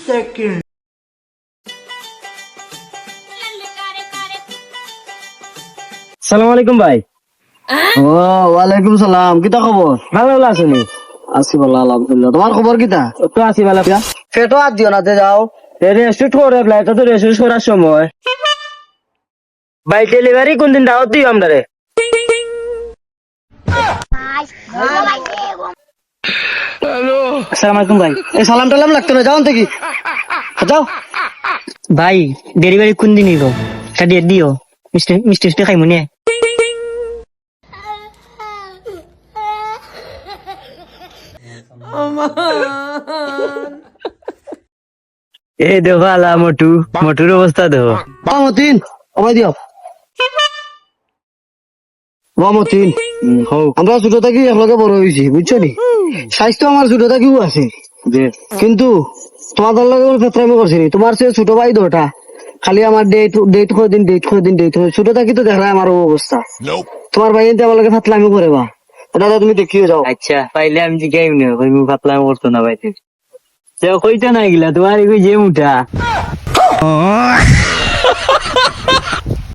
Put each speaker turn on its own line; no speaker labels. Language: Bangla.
second.
সালাম আলাইকুম ভাই।
ও ওয়ালাইকুম সালাম, কিতা খবর?
ভালো ভালো আছেনি?
আছি ভালো আলহামদুলিল্লাহ। তোমার খবর কিতা?
তো আছি ভালো।
পেটো হাত দিও না, তে যাও।
রেস্ট করে ফেলাই তো রেস্ট করার সময় ভাই ডেলিভারি কোন দিন দাওয়াত দিও আমরা রে। আসসালামু আলাইকুম ভাই।
এই সালাম টালাম লাগতো না, যাও থেকে যাও।
ভাই ডেলিভারি কোন দিন দিব? তা দিয়ে দিও, মিষ্টি মিষ্টি খাই মনে। এ দেখো আলা মোটুর অবস্থা দেখো।
মতিন ওবাই দিও। মতিন আমরা ছোট থাকি একলগে বড় হয়েছি, বুঝছো নি? স্বাস্থ্য আমার ছোট থাকিও আছে, কিন্তু তোমাদের লগে ক্ষেত্রে করছি নি। তোমার সে ছোট ভাই দুটা খালি আমার ডেট করে দিন ছোট থাকি তো দেখা আমার অবস্থা। তোমার ভাই আমার লগে ফাতলামি করে বা এটা তুমি দেখিও যাও।
আচ্ছা পাইলে আমি জিজ্ঞাই মনে হয় পাতলামি করতো না ভাই। সে কইতে না গিলা তোমার যে মুঠা